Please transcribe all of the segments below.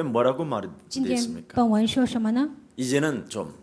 본문에 뭐라고 今 말되어 天 있습니까? 本文说什么呢？ 이제는 좀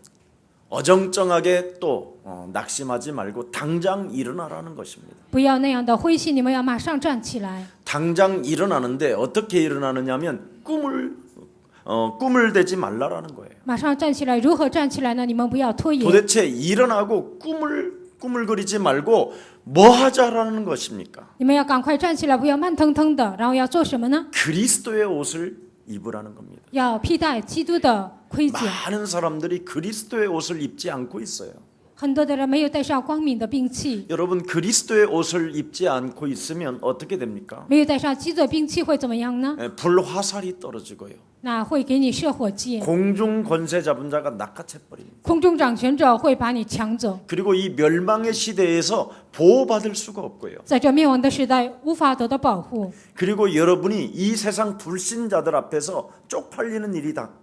어정쩡하게 또 낙심하지 말고 당장 일어나라는 것입니다. 不要那样的灰心，你们要马上站起来。 당장 일어나는데 어떻게 일어나느냐면 꿈을 대지 말라라는 거예요. 马上站起来，如何站起来呢？你们不要拖延。 도대체 일어나고 꿈을 그리지 말고 뭐 하자라는 것입니까? 你们要赶快站起来，不要慢腾腾的。然后要做什么呢？ 그리스도의 옷을 입으라는 겁니다. 要披戴基督的盔甲。 많은 사람들이 그리스도의 옷을 입지 않고 있어요. 很多的人没有带上光明的兵器， 여러분 그리스도의 옷을 입지 않고 있으면 어떻게 됩니까? 没有带上基督的兵器会怎么样呢？ 불화살이 떨어지고요. 那会给你射火箭， 공중 권세 잡은 자가 낚아채 버립니다. 空中掌权者会把你抢走。 그리고 이 멸망의 시대에서 보호받을 수가 없고요. 在这灭亡的时代，无法得到保护。 그리고 여러분이 이 세상 불신자들 앞에서 쪽팔리는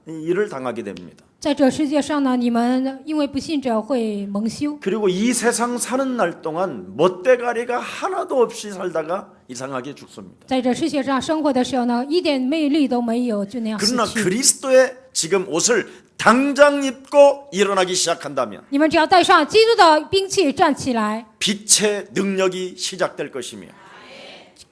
일을 당하게 됩니다. 在这世界上呢，你们因为不信者会蒙羞。 그리고 이 세상 사는 날 동안 멋대가리가 하나도 없이 살다가 이상하게 죽습니다. 在这世界上生活的时候呢，一点魅力都没有，就那样死 그러나 去。 그리스도의 지금 옷을 당장 입고 일어나기 시작한다면 你们只要带上基督的兵器站起来， 빛의 능력이 시작될 것이며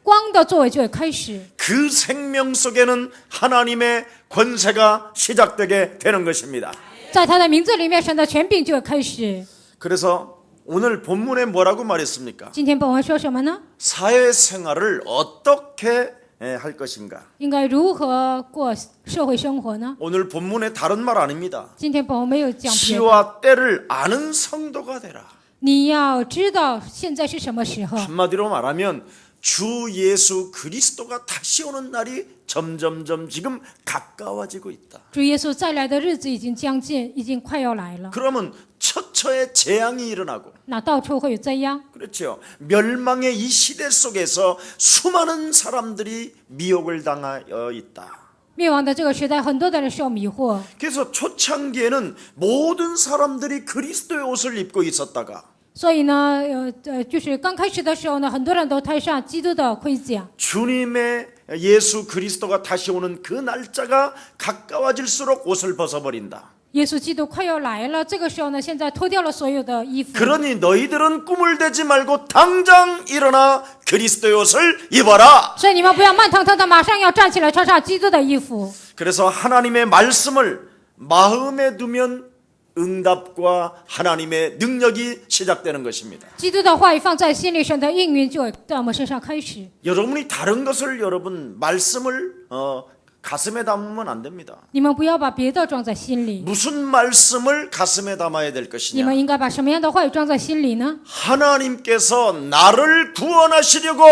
光的作为就会开始。 그 생명 속에는 하나님의 권세가 시작되게 되는 것입니다. 在他的名字里面，神的权柄就会开始。 그래서 오늘 본문에 뭐라고 말했습니까? 今天本文说什么呢？ 사회생활을 어떻게 할 것인가? 应该如何过社会生活呢？ 오늘 본문에 다른 말 아닙니다. 今天本文没有讲别的。 시와 때를 아는 성도가 되라. 你要知道现在是什么时候。 한마디로 말하면 주 예수 그리스도가 다시 오는 날이 점점점 지금 가까워지고 있다. 主耶稣再来的日子已经将近，已经快要来了。 그러면 처처에 재앙이 일어나고 那到处会有灾殃。 그렇죠. 멸망의 이 시대 속에서 수많은 사람들이 미혹을 당하여 있다. 灭亡的这个时代，很多的人受迷惑。 그래서 초창기에는 모든 사람들이 그리스도의 옷을 입고 있었다가 所以呢，就是刚开始的时候呢，很多人都戴上基督的盔甲。 주님의 예수 그리스도가 다시 오는 그 날짜가 가까워질수록 옷을 벗어버린다. 耶稣基督快要来了，这个时候呢，现在脱掉了所有的衣服。 그러니 너희들은 꿈을 대지 말고 당장 일어나 그리스도의 옷을 입어라. 所以你们不要慢腾腾的，马上要站起来，穿上基督的衣服。 그래서 하나님의 말씀을 마음에 두면 응답과 하나님의 능력이 시작되는 것입니다. 基督的话语放在心里，神的应允就会在我们身上开始。 여러분이 다른 것을 여러분 말씀을 가슴에 담으면 안 됩니다. 你们不要把别的装在心里， 무슨 말씀을 가슴에 담아야 될 你 것이냐? 们应该把什么样的话语装在心里呢？ 하나님께서 나를 구원하시려고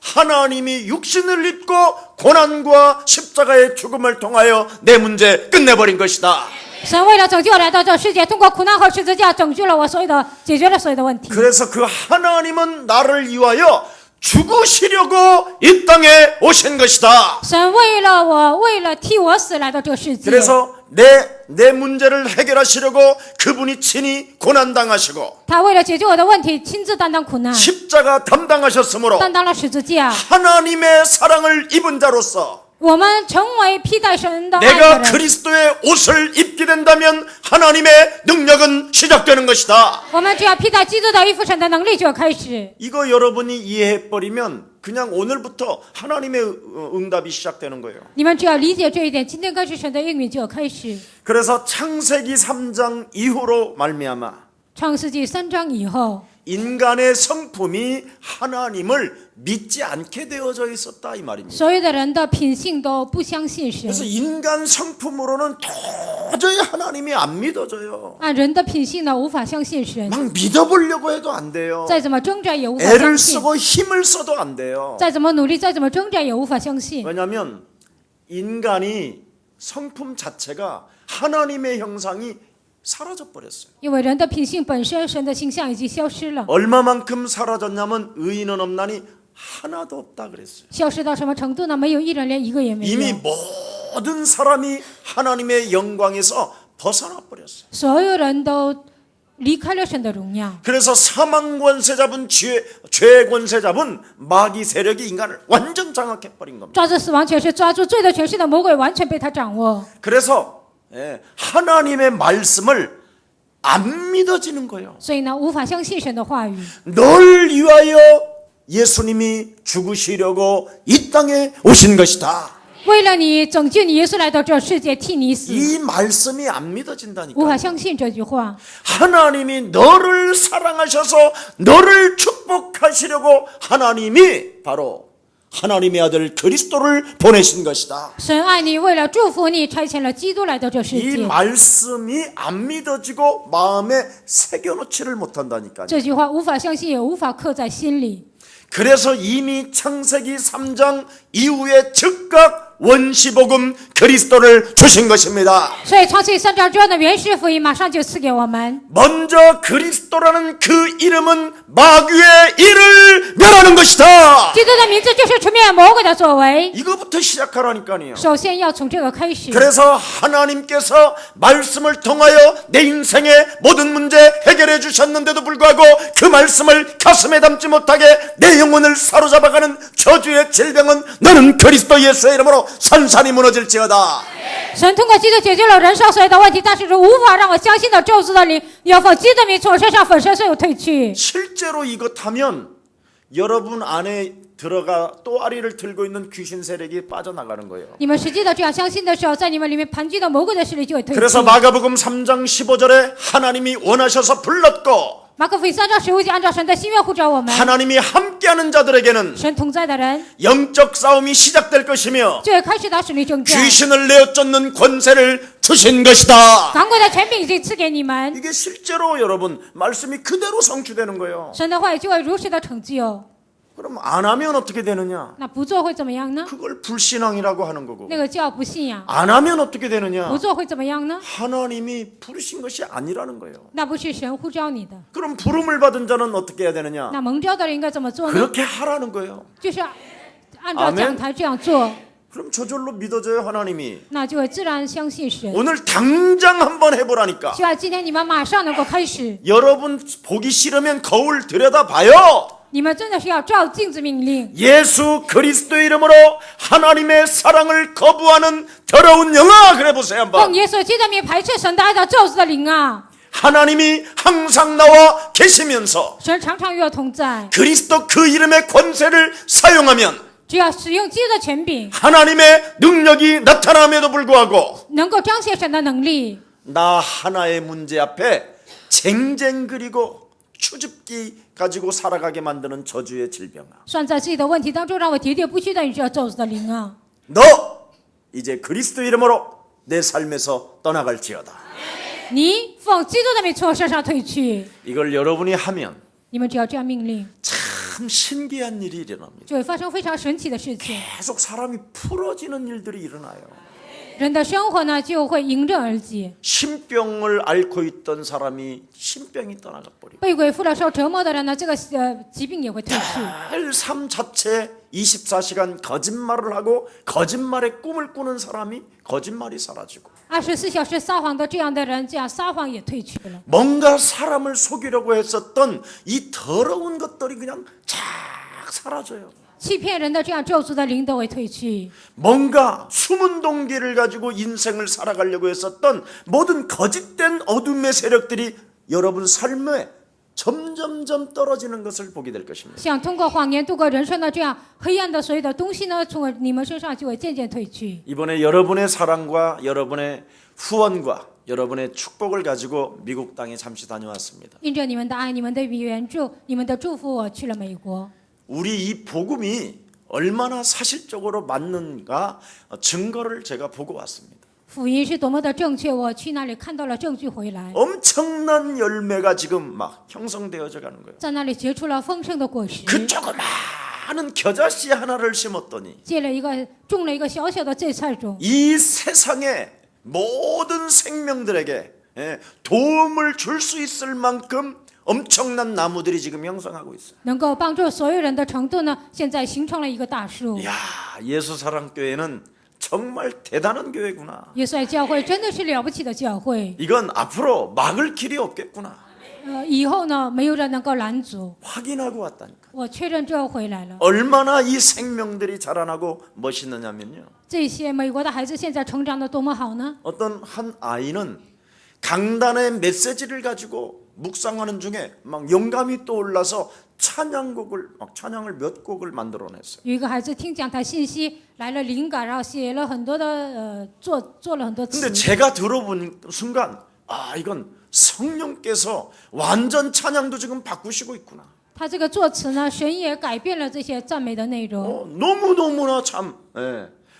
하나님이 육신을 입고 고난과 십자가의 죽음을 통하여 내 문제 끝내버린 것이다. 神为了拯救来到这世界，通过苦难和十字架拯救了我所有的，解决了所有的问题。 그래서 그 하나님은 나를 위하여 죽으시려고 이 땅에 오신 것이다. 神为了我，为了替我死来到这个世界。 그래서 내 문제를 해결하시려고 그분이 친히 고난당하시고 他为了解决我的问题，亲自担当苦难， 십자가 담당하셨으므로 担当了十字架。 하나님의 사랑을 입은 자로서 我们成为披戴神的爱的 내가 人， 그리스도의 옷을 입게 된다면 하나님의 능력은 시작되는 것이다. 我们只要披戴基督的衣服，神的能力就要开始。 이거 여러분이 이해해버리면 그냥 오늘부터 하나님의 응답이 시작되는 거예요. 你们只要理解这一点，今天开始神的应允就要开始。 그래서 창세기 3장 이후로 말미암아 创世纪3章以后， 인간의 성품이 하나님을 믿지 않게 되어져 있었다 이 말입니다. 所有的人的品性都不相信神。 그래서 인간 성품으로는 도저히 하나님이 안 믿어져요. 按人的品性呢，无法相信神， 막 믿어보려고 해도 안 돼요. 再怎么挣扎也无法 애를 相信， 쓰고 힘을 써도 안 돼요. 再怎么努力，再怎么挣扎也无法相信。 왜냐하면 인간이 성품 자체가 하나님의 형상이 사라져버렸어요. 因为人的品性本身，神的形象已经消失了。 얼마만큼 사라졌냐면 의인은 없나니 하나도 없다 그랬어요. 消失到什么程度呢？没有一人，连一个也没 이미 有。 모든 사람이 하나님의 영광에서 벗어나 버렸어요. 所有人都离开了神的荣耀。 그래서 사망 권세 잡은 죄 권세 잡은 마귀 세력이 인간을 완전 장악해 버린 겁니다. 抓住死亡权势，抓住罪的权势的魔鬼完全被他掌握。 그래서 하나님의 말씀을 안 믿어지는 거예요. 所以呢，无法相信神的话语。 널 위하여 예수님이 죽으시려고 이 땅에 오신 것이다. 为了你拯救你，耶稣来到这世界替你死， 이 말씀이 안 无法 믿어진다니까. 相信这句话。 하나님이 너를 사랑하셔서 너를 축복하시려고 하나님이 바로 하나님의 아들 그리스도를 보내신 것이다. 神爱你，为了祝福你，差遣了基督来到这世 이 界。 말씀이 안 믿어지고 마음에 새겨놓지를 못한다니까요. 这句话无法相信，也无法刻在心里。 그래서 이미 창세기 3장 이후에 즉각 원시복음 그리스도를 주신 것입니다. 所以创世3章之后的原始福音马上就赐给我们。 먼저 그리스도라는 그 이름은 마귀의 일을 멸하는 것이다. 基督的名字就是除灭魔鬼的作为， 이거부터 시작하라니까요. 首先要从这个开始。 그래서 하나님께서 말씀을 통하여 내 인생의 모든 문제 해결해 주셨는데도 불구하고 그 말씀을 가슴에 담지 못하게 내 영혼을 사로잡아가는 저주의 질병은 너는 그리스도 예수의 이름으로 산산이 무너질지어다. 神通过基督解决了人生所有的问题，但是无法让我相信的咒诅的灵，要奉基督的名从我身上粉身碎骨退去。 실제로 이것하면 여러분 안에 들어가 또아리를 들고 있는 귀신 세력이 빠져나가는 거예요. 你们实际的这样相信的时候，在你们里面盘踞的魔鬼的势力就会退去。 그래서 마가복음 3장 15절에 하나님이 원하셔서 불렀고 马可福音3章15节，按照神的心愿呼召我们， 하나님이 함께하는 자들에게는 神同在的人 영적 싸움이 시작될 것이며 就会开始打属灵征战。 귀신을 내어 쫓는 권세를 주신 것이다. 掌管的权柄已经赐给你们， 이게 실제로 여러분 말씀이 그대로 성취되는 거예요. 神的话语就会如实的成就。 그럼 안 하면 어떻게 되느냐? 那不做会怎么样呢？ 그걸 불신앙이라고 하는 거고 那个叫不信仰。 안 하면 어떻게 되느냐? 不做会怎么样呢？ 하나님이 부르신 것이 아니라는 거예요. 那不是神呼召你的。 그럼 부름을 받은 자는 어떻게 해야 되느냐? 那蒙召的人应该怎么做呢？ 그렇게 하라는 거예요. 就是按照讲台这样做， 그럼 저절로 믿어져요 하나님이. 那就会自然相信神。 오늘 당장 한번 해보라니까. 希望今天你们马上能够开始。 여러분 보기 싫으면 거울 들여다봐요. 你们真的是要照镜子命令。 예수 그리스도의 이름으로 하나님의 사랑을 거부하는 더러운 영아 그래 보세요 奉 한번. 耶稣基督的名排斥神的爱的咒诅的灵啊！ 하나님이 항상 나와 계시면서 神常常与我同在， 그리스도 그 이름의 권세를 사용하면 只要使用基督的权柄， 하나님의 능력이 나타남에도 불구하고 能够彰显神的能力。 나 하나의 문제 앞에 쟁쟁그리고 추집기 가지고 살아가게 만드는 저주의 질병아. 算在自己的问题当中，让我喋喋不休的与这咒诅的灵啊！ 너 이제 그리스도 이름으로 내 삶에서 떠나갈지어다. 你奉基督的名从我身上退去。 이걸 여러분이 하면 你们只要这样命令， 참 신기한 일이 일어납니다. 就会发生非常神奇的事情。 계속 사람이 풀어지는 일들이 일어나요. 人的生活呢就会迎刃而解。 신병을 앓고 있던 사람이 신병이 떠나가 버리고 被鬼附了受折磨的人呢，这个疾病也会退去。 늘 삶 자체 24시간 거짓말을 하고 거짓말의 꿈을 꾸는 사람이 거짓말이 사라지고 24小时撒谎的这样的人，这样撒谎也退去了。 뭔가 사람을 속이려고 했었던 이 더러운 것들이 그냥 쫙 사라져요. 欺骗人的这样咒诅的灵都会退去。 뭔가 숨은 동기를 가지고 인생을 살아가려고 했었던 모든 거짓된 어둠의 세력들이 여러분 삶에 점점점 떨어지는 것을 보게 될 것입니다. 想通过谎言度过人生的这样黑暗的所有的东西呢，从你们身上就会渐渐退去。 이번에 여러분의 사랑과 여러분의 후원과 여러분의 축복을 가지고 미국 땅에 잠시 다녀왔습니다. 因着你们的爱、你们的援助、你们的祝福，我去了美国。 우리 이 복음이 얼마나 사실적으로 맞는가 증거를 제가 보고 왔습니다. 福音是多么的正确，我去那里看到了证据回来， 엄청난 열매가 지금 막 형성되어져 가는 거예요. 在那里结出了丰盛的果实。 그 조그마한 겨자씨 하나를 심었더니 种了一个小小的芥菜种， 이 세상의 모든 생명들에게 도움을 줄 수 있을 만큼 엄청난 나무들이 지금 형성하고 있어요. 能够帮助所有人的程度呢，现在形成了一个大树。 야, 예수사랑교회는 정말 대단한 교회구나. 耶稣爱教会真的是了不起的教会， 이건 앞으로 막을 길이 없겠구나. 以后呢，没有人能够拦阻。 확인하고 왔다니까. 我确认之后回来了。 얼마나 이 생명들이 자라나고 멋있느냐면요. 这些美国的孩子现在成长的多么好呢？ 어떤 한 아이는 강단의 메시지를 가지고 묵상하는 중에 막 영감이 떠올라서 찬양을 몇 곡을 만들어냈어요. 有一个孩子听讲台信息来了灵感，然后写了很多的做了很多词 근데 。 제가 들어본 순간 아 이건 성령께서 완전 찬양도 지금 바꾸시고 있구나. 他这个作词呢，神也改变了这些赞美的内容。 너무너무나 참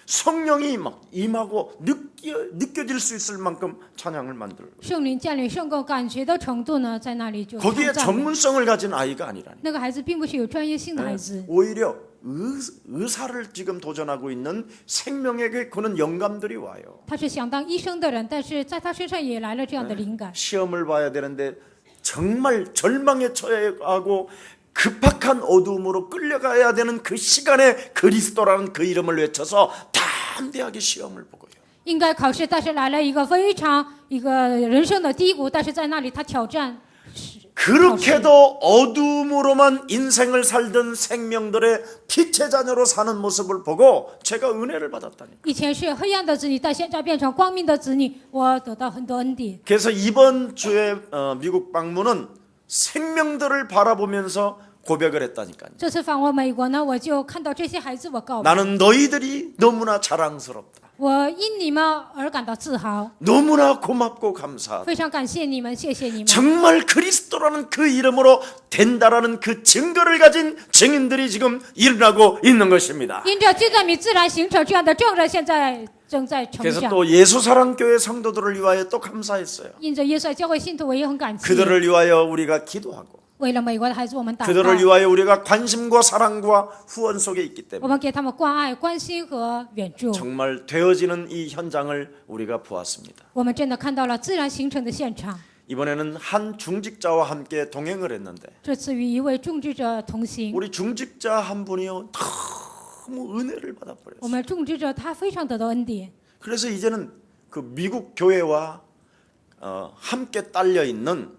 성령이 막 임하고 느껴질 수 있을 만큼 찬양을 만들고 圣灵降临圣够感觉的程度呢，在那里就 거기에 唱赞美。 전문성을 가진 아이가 아니라니. 那个孩子并不是有专业性的孩子， 오히려 의사를 지금 도전하고 있는 생명에게 그런 영감들이 와요. 他是想当医生的人，但是在他身上也来了这样的灵感。 시험을 봐야 되는데 정말 절망에 처해하고 급박한 어두움으로 끌려가야 되는 그 시간에 그리스도라는 그 이름을 외쳐서 담대하게 시험을 보고요. 应该考试，但是来了一个非常人生的低谷，但是在那里他挑战。 그렇게도 어두움으로만 인생을 살던 생명들의 빛의 자녀로 사는 모습을 보고 제가 은혜를 받았다니까. 以前是黑暗的子女，但现在变成光明的子女，我得到很多恩典。 그래서 이번 주에 미국 방문은 생명들을 바라보면서 고백을 했다니까요. 这次访问美国呢，我就看到这些孩子，我告白， 나는 너희들이 너무나 자랑스럽다. 我因你们而感到自豪， 너무나 고맙고 감사하다. 非常感谢你们，谢谢你们。 정말 그리스도라는 그 이름으로 된다라는 그 증거를 가진 증인들이 지금 일어나고 있는 것입니다. 因着基督名自然形成这样的证人，现在正在成 그래서 长。 또 예수사랑교회 성도들을 위하여 또 감사했어요. 因着耶稣教会信徒，我也很感谢。 그들을 위하여 우리가 기도하고 为了美国的孩子，我们祷 그들을 告， 위하여 우리가 관심과 사랑과 후원 속에 있기 我 때문에 们给他们关爱、关心和援助。 정말 되어지는 이 현장을 우리가 보았습니다. 我们真的看到了自然形成的现场。 이번에는 한 중직자와 함께 동행을 했는데 这次与一位种植者同行， 우리 중직자 한 분이요 너무 은혜를 我 받아버렸어요. 们种植者他非常得到恩典。 그래서 이제는 그 미국 교회와 함께 딸려 있는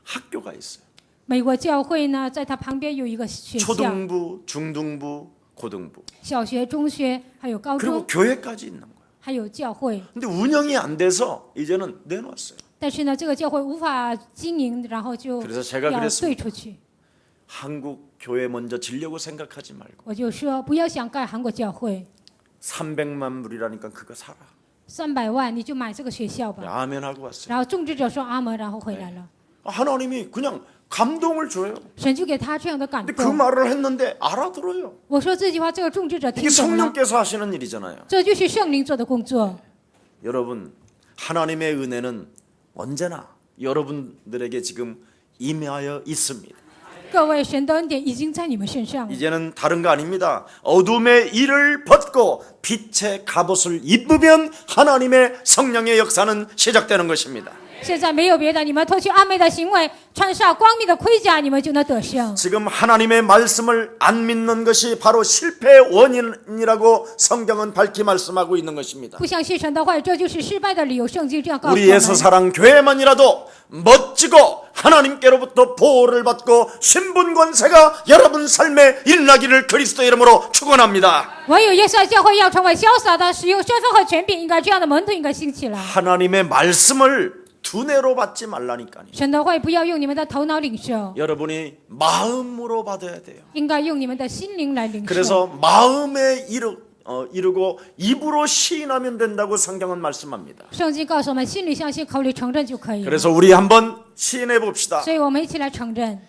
학교가 있어요. 美国教会呢，在他旁边有一个学校， 초등부, 중등부, 고등부 小学、中学，还有高 그리고 中， 교회까지 있는 거예요. 还有教会。 근데 운영이 안 돼서 이제는 내놓았어요. 但是呢，这个教会无法经营，然后就 그래서 제가 要 그랬습니다. 对出去。 한국 교회 먼저 지려고 생각하지 말고 我就说，不要想盖韩国教会， 300만 불이라니까 그거 사라. 300万你就买这个学校吧。 아멘 하고 왔어요. 然后种植者说阿门，然后回来了。 하나님이 그냥 감동을 줘요. 神就给他这样的感 근데 그 动。 말을 했는데 알아들어요. 我说这句话，这个种植者 이게 听懂了， 성령께서 하시는 일이잖아요. 这就是圣灵做的工作。 여러분, 하나님의 은혜는 언제나 여러분들에게 지금 임하여 있습니다. 各位，神的恩典已经在你们身上了。 이제는 다른 거 아닙니다. 어둠의 일을 벗고 빛의 갑옷을 입으면 하나님의 성령의 역사는 시작되는 것입니다. 现在没有别的，你们脱去暗昧的行为，穿上光明的盔甲，你们就能得胜。 지금 하나님의 말씀을 안 믿는 것이 바로 실패의 원인이라고 성경은 밝히 말씀하고 있는 것입니다. 不相信神的话，这就是失败的理由。圣经这样告诉我 우리 们。 예수사랑 교회만이라도 멋지고 하나님께로부터 보호를 받고 신분 권세가 여러분 삶에 일어나기를 그리스도 이름으로 축원합니다. 唯有耶稣爱教会要成为潇洒的，使用身份和权柄，应该这样的门徒应该兴起来。 하나님의 말씀을 두뇌로 받지 말라니까요. 神的话不要用你们的头脑领受， 여러분이 마음으로 받아야 돼요. 应该用你们的心灵来领受。 그래서 마음에 이르고 입으로 시인하면 된다고 성경은 말씀합니다. 圣经告诉我们，心里相信，口里承认就可以了。 그래서 우리 한번 시인해 봅시다. 所以我们一起来承认，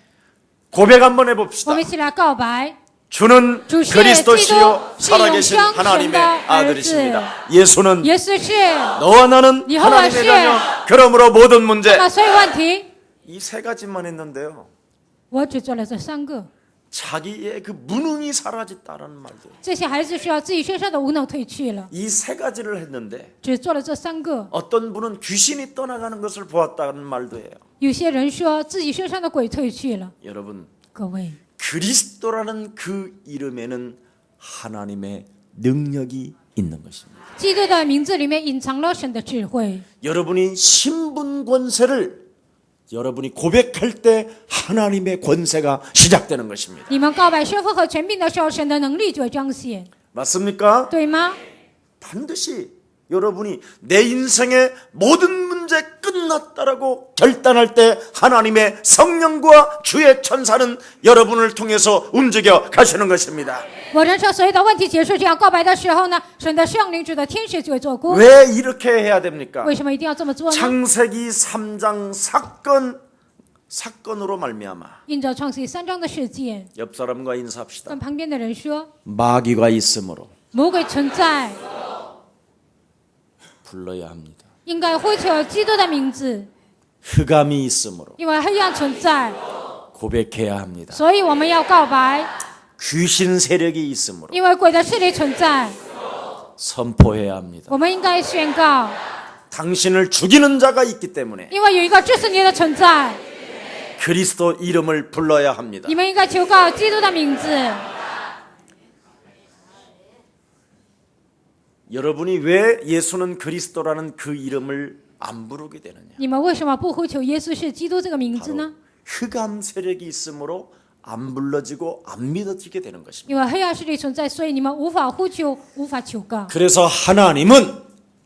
고백 한번 我 해봅시다. 们一起来告白。 주는 主是 그리스도시요 基督，是永 살아계신 生神 하나님의 的儿子。 아들이십니다. 예수는 耶稣是， 너와 나는 여호와 하나님의 씨. 자녀. 그러므로 모든 문제 那所有问题， 이 세 가지만 했는데요. 我只做了这3个。 자기의 그 무능이 사라졌다는 말도. 这些孩子需要自己身上的无能退去了， 이 세 가지를 했는데 只做了这3个。 어떤 분은 귀신이 떠나가는 것을 보았다는 말도 해요. 有些人说自己身上的鬼退去了。 여러분, 各位， 그리스도라는 그 이름에는 하나님의 능력이 있는 것입니다. 基督的名字里面隐藏了神的智慧。 여러분이 신분 권세를 여러분이 고백할 때 하나님의 권세가 시작되는 것입니다. 你们告白身份和权柄的时候，神的能力就会彰显， 맞습니까? 对吗？ 반드시 여러분이 내 인생의 모든 문제 끝났다라고 결단할 때 하나님의 성령과 주의 천사는 여러분을 통해서 움직여 가시는 것입니다. 我人生所有的问题结束，这样告白的时候呢，神的圣灵主的天使就会做工。 왜 이렇게 해야 됩니까? 为什么一定要这么做呢？ 창세기 3장 사건으로 말미암아 印着创世记3章的事件， 옆 사람과 인사합시다. 跟旁边的人说， 마귀가 있으므로 魔鬼存在， 불러야 합니다. 应该呼求基督的名字， 흑암이 있으므로 因为黑暗存在， 고백해야 합니다. 所以我们要告白。 귀신 세력이 있으므로 因为鬼的势力存在， 선포해야 합니다. 我们应该宣告， 당신을 죽이는 자가 있기 때문에 因为有一个致死你的存在， 그리스도 이름을 불러야 합니다. 你们应该求告基督的名字。 여러분이 왜 예수는 그리스도라는 그 이름을 안 부르게 되느냐? 你们为什么不呼求耶稣是基督这个名字呢？ 흑암 세력이 있으므로 안 불러지고 안 믿어지게 되는 것입니다. 因为黑暗势力存在，所以你们无法呼求，无法求告。 그래서 하나님은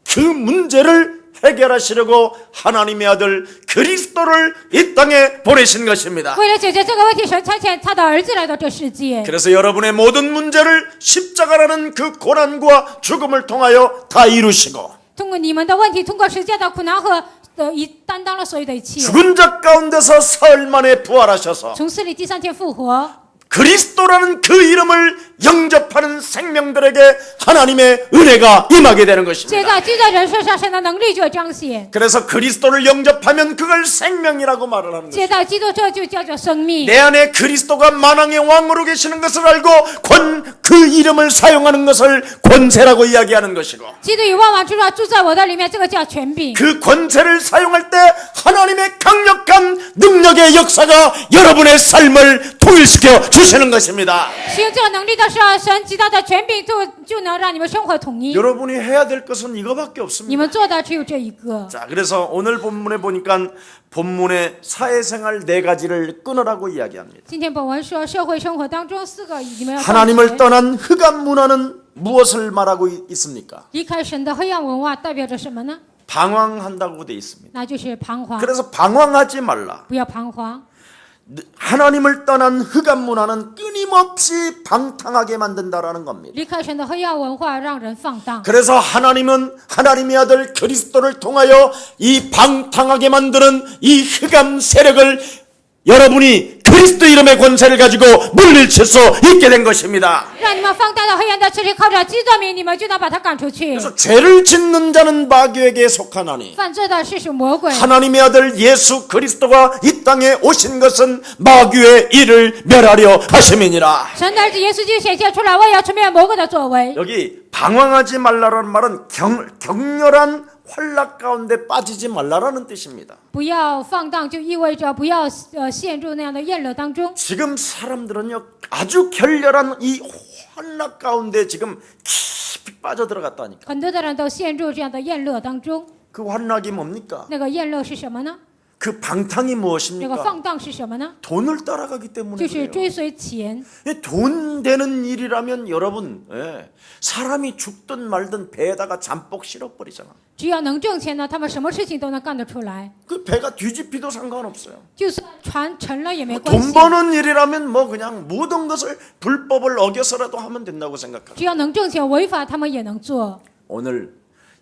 그 문제를 해결하시려고 하나님의 아들 그리스도를 이 땅에 보내신 것입니다. 为了解决这个问题，神差遣他的儿子来到这世界。 그래서 여러분의 모든 문제를 십자가라는 그 고난과 죽음을 통하여 다 이루시고 通过你们的问题，通过十架的苦难和担当了所有的一切， 죽은 자 가운데서 사흘 만에 부활하셔서 从死里第3天复活。 그리스도라는 그 이름을 영접하는 생명들에게 하나님의 은혜가 임하게 되는 것입니다. 接到基督的人身上，神的能力就会彰显。 그래서 그리스도를 영접하면 그걸 생명이라고 말을 하는 接 것입니다. 到基督，这就叫做生命。 내 안에 그리스도가 만왕의 왕으로 계시는 것을 알고 그 이름을 사용하는 것을 권세라고 이야기하는 것이고 基督与万王之王住在我的里面，这个叫权柄。 그 권세를 사용할 때 하나님의 강력한 능력의 역사가 여러분의 삶을 통일시켜 주시는 것입니다. 使用这个能力的时候，神极大的权柄就能让你们生活统一。 여러분이 해야 될 것은 이거밖에 你 없습니다. 们做的只有这一个。 자, 그래서 오늘 본문에 보니까 본문의 사회생활 4가지를 끊으라고 이야기합니다. 今天本文说，社会生活当中4个你们要断 하나님을 绝 떠난 흑암 문화는 무엇을 말하고 있습니까? 离开神的黑暗文化代表着什么呢？ 방황한다고 돼 있습니다. 那就是彷徨， 그래서 방황하지 말라. 不要彷徨。 하나님을 떠난 흑암 문화는 끊임없이 방탕하게 만든다라는 겁니다. 离开神的黑暗文化，让人放荡。 그래서 하나님은 하나님의 아들 그리스도를 통하여 이 방탕하게 만드는 이 흑암 세력을 여러분이 그리스도 이름의 권세를 가지고 물리칠 수 있게 된 것입니다. 让你们放荡的黑暗的势力靠着基督的名，你们就能把它赶出去。 그래서 죄를 짓는 자는 마귀에게 속하나니 犯罪的是属魔鬼。 하나님의 아들 예수 그리스도가 이 땅에 오신 것은 마귀의 일을 멸하려 하심이니라. 神的儿子耶稣基督显现出来，为要除灭魔鬼的作为。 여기 방황하지 말라라는 말은 격렬한 환락 가운데 빠지지 말라라는 뜻입니다. 不要放荡，就意味着不要陷入那样的宴乐当中。 지금 사람들은요 아주 결렬한 이 환락 가운데 지금 깊이 빠져들어갔다니까. 很多的人都陷入这样的宴乐当中。 그 환락이 뭡니까? 那个宴乐是什么呢？ 그 방탕이 那个 무엇입니까? 放荡是什么呢？ 돈을 따라가기 때문에 就是 그래요. 追随钱。 돈 되는 일이라면 여러분 사람이 죽든 말든 배에다가 잠복 실어버리잖아. 只要能挣钱呢，他们什么事情都能干得出来。 그 배가 뒤집히도 상관없어요. 就算船沉了也没关 돈 系， 버는 일이라면 뭐 그냥 모든 것을 불법을 어겨서라도 하면 된다고 생각합니다. 只要能挣钱，违法他们也能做。 오늘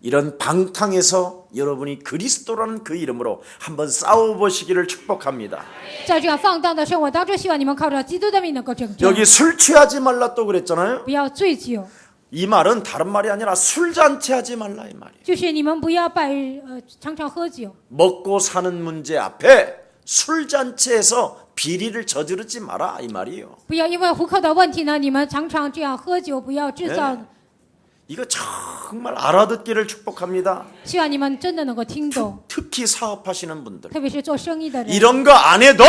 이런 방탕에서 여러분이 그리스도라는 그 이름으로 한번 싸워보시기를 축복합니다. 在这样放荡的生活当中，希望你们靠着基督的名能够拯救。 여기 술 취하지 말라 또 그랬잖아요. 不要醉酒， 이 말은 다른 말이 아니라 술잔치하지 말라 이 말이에요. 就是你们不要常常喝酒。 먹고 사는 문제 앞에 술잔치에서 비리를 저지르지 마라 이 말이에요. 不要因为糊口的问题呢，你们常常这样喝酒，不要制造。 이거 정말 알아듣기를 축복합니다. 希望你们真的能够听懂， 특히 사업하시는 분들 特别是做生意的人， 이런 거 안 해도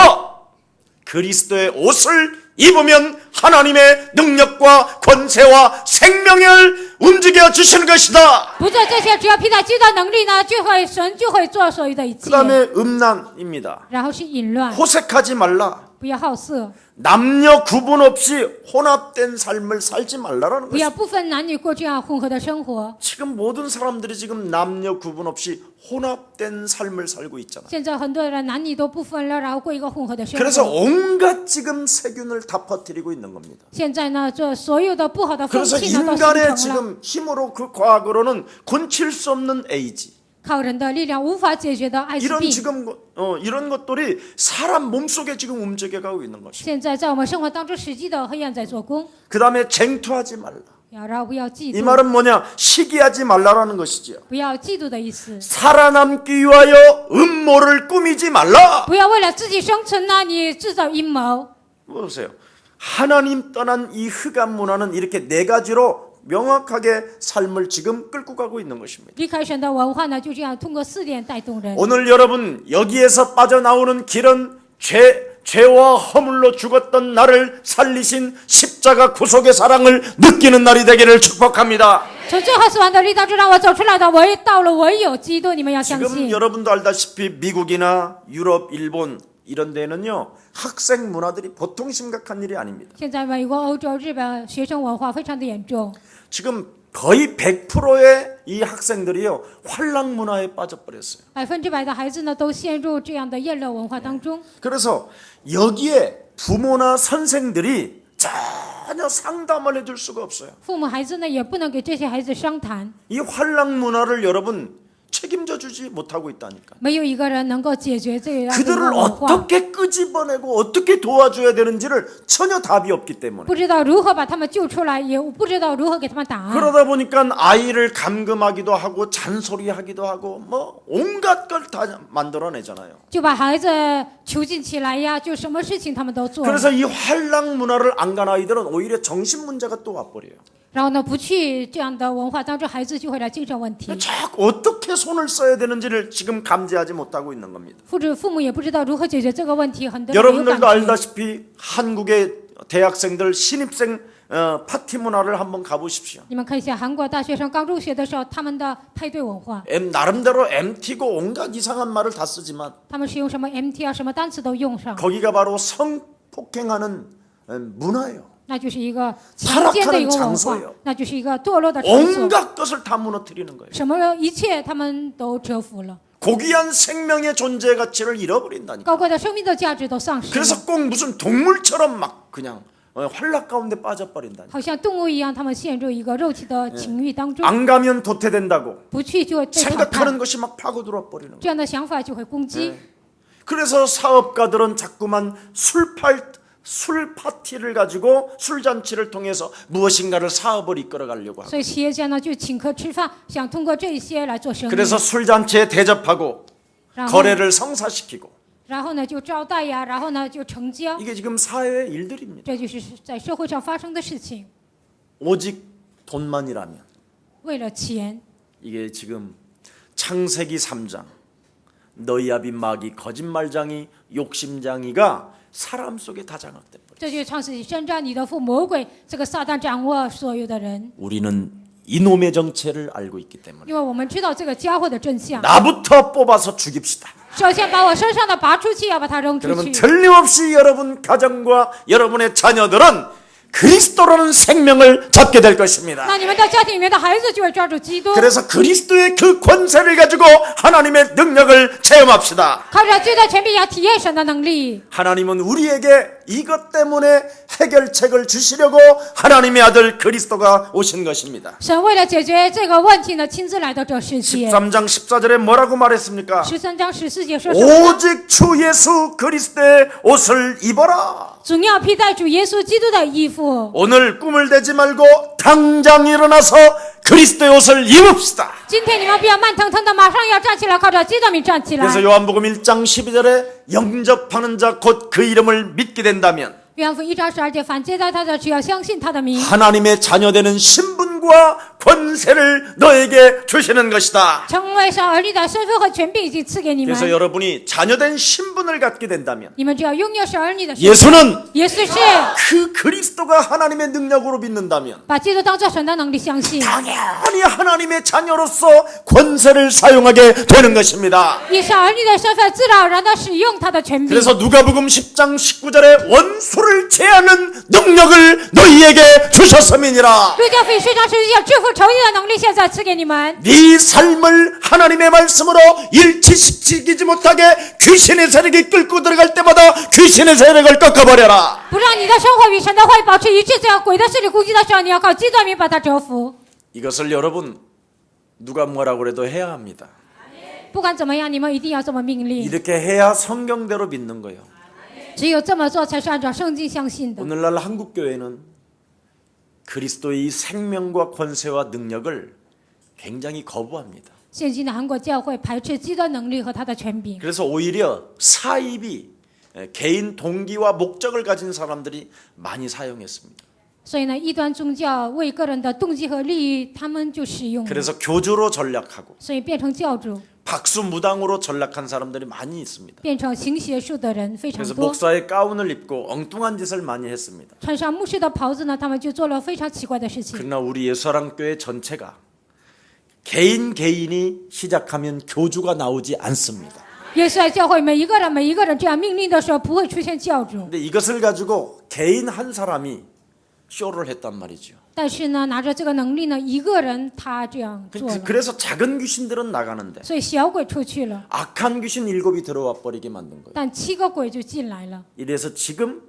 그리스도의 옷을 입으면 하나님의 능력과 권세와 생명을 움직여 주시는 것이다. 不做这些，只要披戴基督的能力呢，神就会做所有的一 그 切。 다음에 음란입니다. 然后是淫乱， 호색하지 말라. 不要好色， 남녀 구분 없이 혼합된 삶을 살지 말라라는 不要 것입니다. 不分男女过这样混合的生活。 지금 모든 사람들이 지금 남녀 구분 없이 혼합된 삶을 살고 있잖아요. 现在很多人男女都不分了，然后过一个混合的生 그래서 活。 온갖 지금 세균을 다 퍼뜨리고 있는 겁니다. 现在呢，这所有的不好的风 그래서 气呢都形 인간의 成了， 지금 힘으로 그 과학으로는 곤칠 수 없는 에이즈 靠人的力量无法解决的艾滋 이런 病。 지금 이런 것들이 사람 몸속에 지금 움직여가고 있는 것입니다. 现在在我们生活当中，实际的黑暗在做工。 그 다음에 쟁투하지 말라. 然后不要嫉 이 妒， 말은 뭐냐? 시기하지 말라라는 것이죠. 不要嫉妒的意思。 살아남기 위하여 음모를 꾸미지 말라. 不要为了自己生存呢，你制造阴谋。 보세요. 하나님 떠난 이 흑암 문화는 이렇게 네 가지로 명확하게 삶을 지금 끌고 가고 있는 것입니다. 离开神的文化呢，就这样通过4点带动人。 오늘 여러분 여기에서 빠져나오는 길은 죄와 허물로 죽었던 나를 살리신 십자가 구속의 사랑을 느끼는 날이 되기를 축복합니다. 从最后死亡的力当中让我走出来的，到了唯有基督，你们要相 지금 信。 여러분도 알다시피 미국이나 유럽, 일본 이런 데는요 학생 문화들이 보통 심각한 일이 아닙니다. 现在美国、欧洲、日本学生文化非常的严重， 지금 거의 100%의 이 학생들이요 환락 문화에 빠져버렸어요. 100%的孩子呢都陷入这样的厌乐文化当中。 그래서 여기에 부모나 선생들이 전혀 상담을 해줄 수가 없어요. 父母孩子呢也不能给这些孩子商谈， 이 환락 문화를 여러분 책임져 주지 못하고 있다니까. 没有一个人能够解决这样的 그들을 文化， 어떻게 끄집어내고 어떻게 도와줘야 되는지를 전혀 답이 없기 때문에. 不知道如何把他们救出来，也不知道如何给他们答案。 그러다 보니까 아이를 감금하기도 하고 잔소리하기도 하고 뭐 온갖 걸 다 만들어내잖아요. 就把孩子囚禁起来呀，就什么事情他们都做。 그래서 이 환락 문화를 안 간 아이들은 오히려 정신 문제가 또 와버려요. 然后呢，不去这样的文化当中，孩子就会来精神问题。 자꾸 어떻게 손을 써야 되는지를 지금 감지하지 못하고 있는 겁니다. 父母也不知道如何解决这个问题，很多人没有 여러분들도 感觉。 알다시피 한국의 대학생들 신입생 파티 문화를 한번 가보십시오. 你们看一下韩国大学生刚入学的时候，他们的派对文化， 나름대로 MT고 온갖 이상한 말을 다 쓰지만 他们是用什么 MT 啊，什么单词都用上， 거기가 바로 성폭행하는 문화예요. 那就是一个强奸的一个文 타락하는 化 장소예요 ，那就是一个堕落的场所， 온갖 것을 다 무너뜨리는 거예요. 什么一切他们都折服了， 고귀한 생명의 존재 가치를 잃어버린다니까. 高贵的生命的价值都丧失了， 그래서 꼭 무슨 동물처럼 막 그냥 환락 가운데 빠져버린다니까. 好像动物一样，他们陷入一个肉体的情欲当中， 안 가면 도태된다고 不去就会被淘汰 생각하는 ， 것이 막 파고들어 버리는 거예요. 这样的想法就会攻击。 그래서 사업가들은 자꾸만 술 파티를 가지고 술잔치를 통해서 무엇인가를 사업을 이끌어가려고 하고 所以企业家呢就请客吃饭，想通过这一些来做生意， 그래서 술잔치에 대접하고 然后 거래를 성사시키고 然后呢就招待呀，然后呢就成交， 이게 지금 사회의 일들입니다. 这就是在社会上发生的事情。 오직 돈만이라면 为了钱， 이게 지금 창세기 3장 너희 아비 마귀 거짓말장이 욕심장이가 사람 속에 다 장악돼 버려. 这就是创世纪3章，你的父魔鬼这个撒旦掌握所有的人， 우리는 이놈의 정체를 알고 있기 때문에 因为我们知道这个家伙的真相。 나부터 뽑아서 죽입시다. 首先把我身上的拔出去，要把它扔出 그러면 去。 틀림없이 여러분 가정과 여러분의 자녀들은 그리스도라는 생명을 잡게 될 것입니다. 那你们的家庭里面的孩子就会抓住基督， 그래서 그리스도의 그 권세를 가지고 하나님의 능력을 체험합시다. 靠着基督的权柄要体验神的能力。 하나님은 우리에게 이것 때문에 해결책을 주시려고 하나님의 아들 그리스도가 오신 것입니다. 神为了解决这个问题呢，亲自来到这世界。 13장 14절에 뭐라고 말했습니까? 13章14节说什么呢？ 오직 주 예수 그리스도의 옷을 입어라. 总要披戴主耶稣基督的衣服。 오늘 꿈을 대지 말고 당장 일어나서 그리스도의 옷을 입읍시다. 今天你们不要慢腾腾的，马上要站起来，靠着基督名站起来。 그래서 요한복음 1장 12절에 영접하는 자 곧 그 이름을 믿게 된다면 约翰福音1章12节，反接待他的，只要相信他的名， 하나님의 자녀되는 신분과 생명과 권세를 너에게 주시는 것이다. 成为神儿女的身份和权柄已经赐给你们。 그래서 여러분이 자녀된 신분을 갖게 된다면 你们只要拥有神儿女的身份。 예수는 耶稣是 그 그리스도가 하나님의 능력으로 믿는다면 把基督当作神的能力相信， 당연히 하나님의 자녀로서 권세를 사용하게 되는 것입니다. 以神儿女的身份自然而然的使用他的权柄。 그래서 누가복음 10장 19절에 원수를 제하는 능력을 너희에게 주셨음이니라. 路加福音10章11节，制服仇敌的能力现在赐给你们。 네 삶을 하나님의 말씀으로 일치시키지 못하게 귀신의 세력이 끌고 들어갈 때마다 귀신의 세력을 꺾어버려라. 不让你的生活与神的话语保持一致，这样鬼的势力攻击的时候，你要靠基督的名把它折服。 이것을 여러분 누가 뭐라고 해도 해야 합니다. 不管怎么样，你们一定要这么命令。 이렇게 해야 성경대로 믿는 거예요. 只有这么做，才是按照圣经相信的。 오늘날 한국교회는 그리스도의 생명과 권세와 능력을 굉장히 거부합니다. 现今的韩国教会排斥基督的能力和他的权柄， 그래서 오히려 사입이 개인 동기와 목적을 가진 사람들이 많이 사용했습니다. 所以呢，异端宗教为个人的动机和利益，他们就使用了， 그래서 교주로 전락하고 所以变成教主， 박수무당으로 전락한 사람들이 많이 있습니다. 变成行邪术的人非常 그래서 多。 목사의 가운을 입고 엉뚱한 짓을 많이 했습니다. 穿上牧师的袍子呢，他们就做了非常奇怪的事情。 그러나 우리 예수사랑교회 전체가 개인이 시작하면 교주가 나오지 않습니다. 耶稣爱教会每一个人这样命令的时候，不会出现教主。 근데 이것을 가지고 개인 한 사람이 쇼를 했단 말이죠. 但是呢，拿着这个能力呢，一个人他这样做了， 그래서 작은 귀신들은 나가는데 所以小鬼出去了， 악한 귀신 7이 들어와 버리게 만든 거예요. 但7个鬼就进来了， 이래서 지금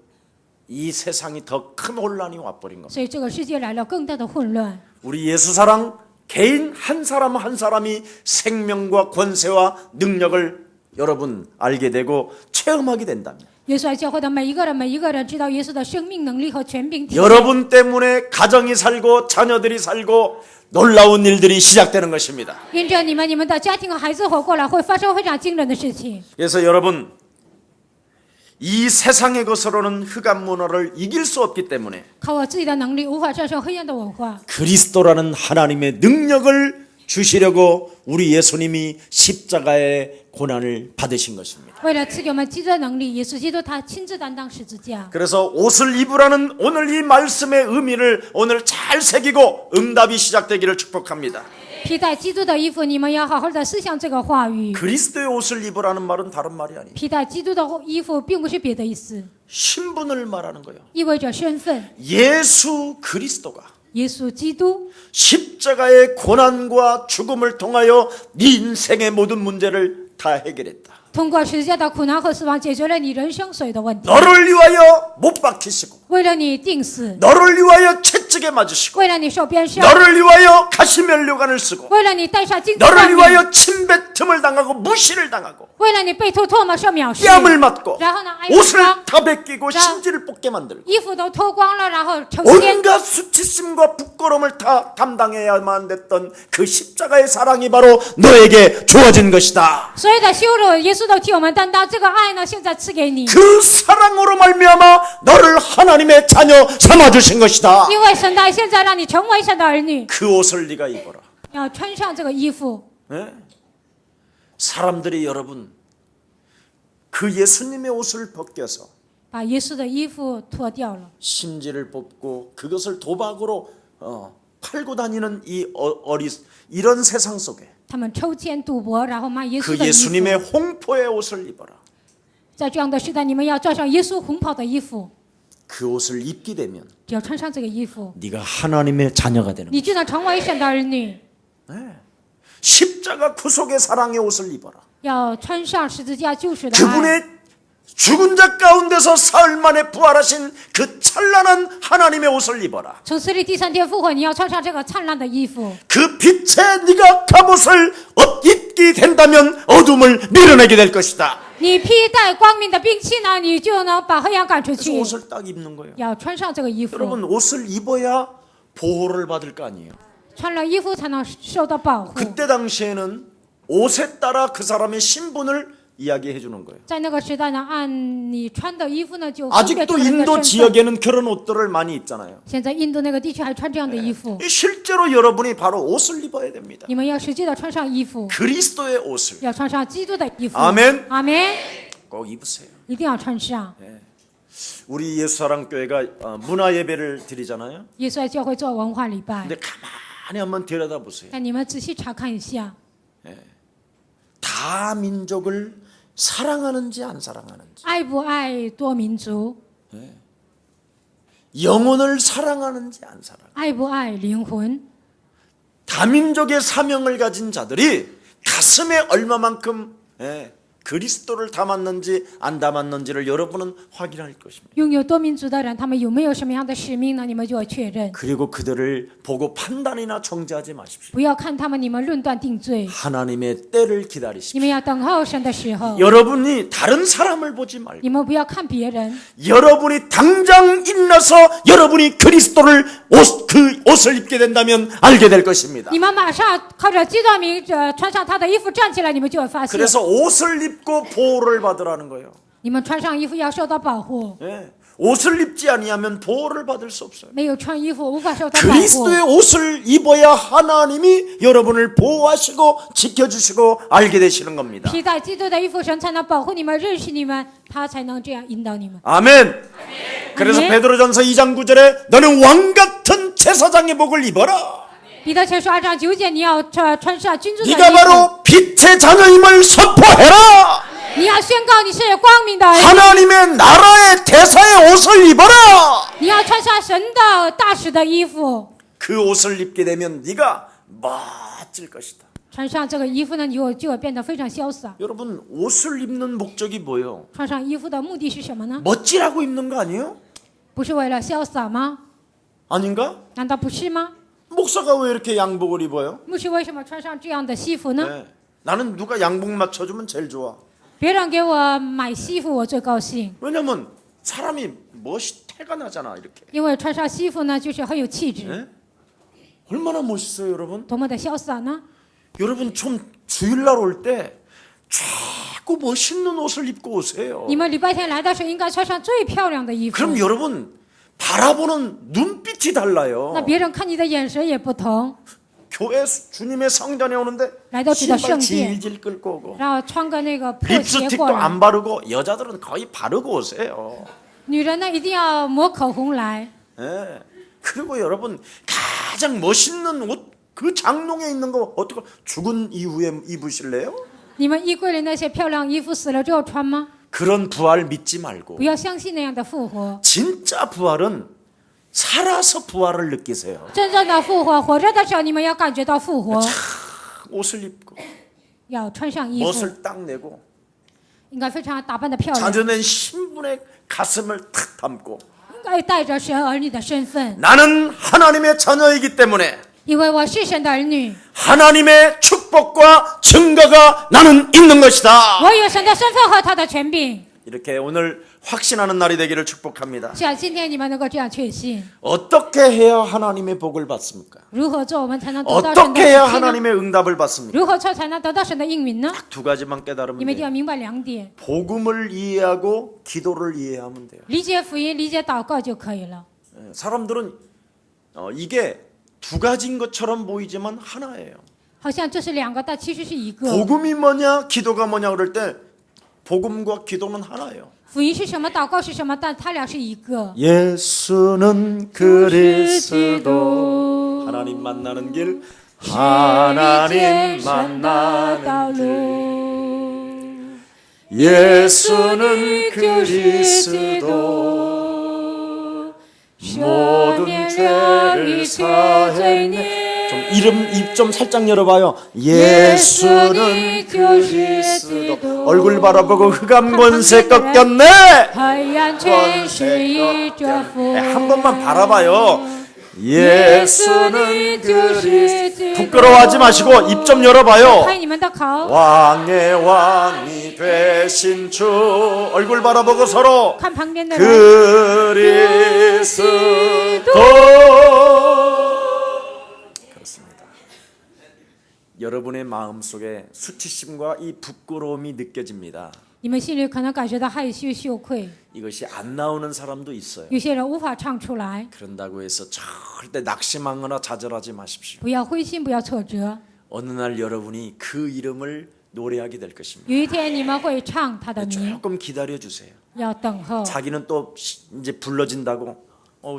이 세상이 더 큰 혼란이 와버린 겁니다. 所以这个世界来了更大的混乱。 우리 예수사랑 개인 한 사람 한 사람이 생명과 권세와 능력을 여러분 알게 되고 체험하게 된다면 耶稣爱教会的每一个人知道耶稣的生命能力和权柄体现， 여러분 때문에 가정이 살고 자녀들이 살고 놀라운 일들이 시작되는 것입니다. 因着你们的家庭和孩子活过来，会发生非常惊人的事情。 그래서 여러분 이 세상의 것으로는 흑암 문화를 이길 수 없기 때문에 靠我自己的能力无法战胜黑暗的文化， 그리스도라는 하나님의 능력을 주시려고 우리 예수님이 십자가의 고난을 받으신 것입니다. 为了赐给我们基督的能力，耶稣基督他亲自担当十字架。 그래서 옷을 입으라는 오늘 이 말씀의 의미를 오늘 잘 새기고 응답이 시작되기를 축복합니다. 披戴基督的衣服，你们要好好的思想这个话语。 그리스도의 옷을 입으라는 말은 다른 말이 아니에요. 披戴基督的衣服，并不是别的意思， 신분을 말하는 거예요. 意味着身份。 예수 그리스도가 耶稣基督 십자가의 고난과 죽음을 통하여 네 인생의 모든 문제를 다 해결했다. 通过十字架的苦难和死亡，解决了你人生所有的问题， 너를 위하여 못 박히시고 为了你定死， 너를 위하여 채찍에 맞으시고 为了你受鞭伤， 너를 위하여 가시면류관을 쓰고 为了你戴上金子 너를 冠冕， 위하여 침뱉음을 당하고 무시를 당하고 为了你被吐唾沫受藐视， 뺨을 맞고 然后呢，挨 옷을 伤， 다 벗기고 심지를 뽑게 만들고 衣服都脱光了，然后成仙。 온갖 수치심과 부끄러움을 다 담당해야만 됐던 그 십자가의 사랑이 바로 너에게 주어진 것이다. 所有的羞辱，耶稣都替我们担当。这个爱呢，现在赐给你， 그 사랑으로 말미암아 너를 하나님의 자녀 삼아주신 것이다. 因为神的爱现在让你成为神的儿女， 그 옷을 네가 입어라. 要穿上这个衣服。 네? 사람들이 여러분 그 예수님의 옷을 벗겨서 把耶稣的衣服脱掉了， 심지를 뽑고 그것을 도박으로 팔고 다니는 이런 세상 속에 他们抽签赌博，然后卖耶稣 그 的衣 예수님의 服。 홍포의 옷을 입어라. 在这样的时代，你们要穿上耶稣红袍的衣服。 그 옷을 입게 되면 只要穿上这个衣服， 네가 하나님의 자녀가 되는 거야. 你就能成为神的儿女。 십자가 구속의 사랑의 옷을 입어라. 要穿上十字架救赎的爱， 그분의 죽은 자 가운데서 사흘 만에 부활하신 그 찬란한 하나님의 옷을 입어라. 从死里第3天复活，你要穿上这个灿烂的衣服。 그 빛에 네가 갑옷을 입게 된다면 어둠을 밀어내게 될 것이다. 你披戴光明的兵器呢，你就能把黑暗赶出 그래서 去。 옷을 딱 입는 거예요. 要穿上这个衣服， 여러분 옷을 입어야 보호를 받을 거 아니에요. 穿了衣服才能受到保护。 그때 당시에는 옷에 따라 그 사람의 신분을 이야기해 주는 거예요. 在那个时代呢，按你穿的衣服呢，就分别 아직도 出了你的 인도 身份。 지역에는 그런 옷들을 많 많이 입잖아요. 现在印度那个地区还穿这样的衣服， 실제로 여러분이 바로 옷을 입어야 됩니다. 你们要实际的穿上衣服， 그리스도의 옷을 要穿上基督的衣服。 아멘. 阿门， 꼭 입으세요. 一定要穿上。 우리 예수사랑교회가 문화 예배를 드리잖아요. 耶稣爱教会做文化礼拜， 근데 가만히 한번 들여다 보세요. 但你们仔细查看一下， 다 민족을 사랑하는지 안 사랑하는지, 爱不爱多民族， 영혼을 사랑하는지 안 사랑. 爱不爱灵魂， 다민족의 사명을 가진 자들이 가슴에 얼마만큼 그리스도를 담았는지 안 담았는지를 여러분은 확인할 것입니다. 拥有多民族的人，他们有没有什么样的使命呢？你们就要确认， 그리고 그들을 보고 판단이나 정죄하지 마십시오. 不要看他们，你们论断定罪， 하나님의 때를 기다리십시오. 你们要等候神的时候， 여러분이 다른 사람을 보지 말고 你们不要看别人， 여러분이 당장 일어나서 여러분이 그리스도를 그 옷을 입게 된다면 알게 될 것입니다. 你们马上靠着基督名穿上他的衣服站起来，你们就会发现， 그래서 옷을 입고 보호를 받으라는 거예요. 你们穿上衣服要受到保护， 옷을 입지 아니하면 보호를 받을 수 없어요. 没有穿衣服无法受到保护。 그리스도의 옷을 입어야 하나님이 여러분을 보호하시고 지켜주시고 알게 되시는 겁니다. 披戴基督的衣服，神才能保护你们、认识你们，他才能这样引导你们。 아멘. 그래서 아멘. 베드로전서 2장 9절에 너는 왕 같은 제사장의 복을 입어라. 彼得前书2章9节，你要穿上君尊的衣 네가 服， 바로 빛의 자녀임을 선포해라. 你要宣告你是光明的儿女， 하나님의 나라의 대사의 옷을 입어라. 你要穿上神的大使的衣服。 그 옷을 입게 되면 네가 멋질 것이다. 穿上这个衣服呢，你就会变得非常潇洒。 여러분 옷을 입는 목적이 뭐예요? 穿上衣服的目的是什么呢？ 멋지라고 입는 거 아니에요? 不是为了潇洒吗？ 아닌가? 难道不是吗？ 목사가 왜 이렇게 양복을 입어요? 牧师为什么穿上这样的西服呢？ 네. 나는 누가 양복 맞춰주면 제일 좋아. 别人给我买西服，我最高兴， 왜냐면 사람이 멋이 태가 나잖아 이렇게. 因为穿上西服呢，就是很有气质， 네? 얼마나 멋있어요 여러분? 多么的潇洒呢？ 여러분 좀 주일날 올 때 자꾸 멋있는 옷을 입고 오세요. 你们礼拜天来的时候，应该穿上最漂亮的衣服。 그럼 여러분 바라보는 눈빛이 달라요. 那别人看你的眼神也不同。 교회 주님의 성전에 오는데 来到主的圣 신발 殿， 질질 끌고 오고 然后穿个那个破鞋 립스틱도 过来。 안 바르고 여자들은 거의 바르고 오세요. 女人呢，一定要抹口红来。 예. 그리고 여러분 가장 멋있는 옷 그 장롱에 있는 거 어떻게 죽은 이후에 입으실래요? 你们衣柜里那些漂亮衣服死了之后穿吗？ 그런 부활 믿지 말고 不要相信那样的复活。 진짜 부활은 살아서 부활을 느끼세요. 真正的复活，活着的时候你们要感觉到复活， 옷을 입고 要穿上衣服， 멋을 딱 내고 应该非常打扮的漂亮， 자녀된 신분의 가슴을 탁 담고 应该带着神儿女的身份， 나는 하나님의 자녀이기 때문에 因为我是神的儿女， 하나님의 축복과 증거가 나는 있는 것이다. 我有神的身份和他的权柄。 이렇게 오늘 확신하는 날이 되기를 축복합니다. 希望今天你们能够这样确信。 어떻게 해야 하나님의 복을 받습니까? 如何做我们才能得到神的 어떻게 해야 福气呢？ 하나님의 응답을 받습니까? 如何做才能得到神的应允呢？ 두 가지만 你 깨달으면 们一定 돼요. 要明白2点： 복음을 이해하고 기도를 이해하면 돼요. 理解福音、理解祷告就可以了。 사람들은 이게 두 가지인 것처럼 보이지만 하나예요. 好像这是2个，但其实是一个。 복음이 뭐냐 기도가 뭐냐 그럴 때 복음과 기도는 하나예요. 福音是什么？祷告是什么？但他俩是一个。 예수는 그리스도 하나님 만나는 길 하나님 만나는 길 예수는 그리스도 모든 죄를 사했네. 좀 입 좀 살짝 열어봐요. 예수는 그리스도 얼굴 바라보고 흑암 권세 꺾였네. 黑暗全是一着福。 한 번만 바라봐요. 예수는 그리스도 부끄러워하지 마시고 입 좀 열어봐요. 开你们的口， 왕의 왕이 되신 주 얼굴 바라보고 서로 看旁边的人。 그리스도 그렇습니다. 여러분의 마음속에 수치심과 이 부끄러움이 느껴집니다. 你们心里可能感觉到害羞羞愧， 이것이 안 나오는 사람도 있어요. 有些人无法唱出来。 그런다고 해서 절대 낙심하거나 좌절하지 마십시오. 不要灰心，不要挫折。 어느 날 여러분이 그 이름을 노래하게 될 것입니다. 有一天你们会唱他的名， 조금 기다려 주세요. 要等候。 자기는 또 이제 불러진다고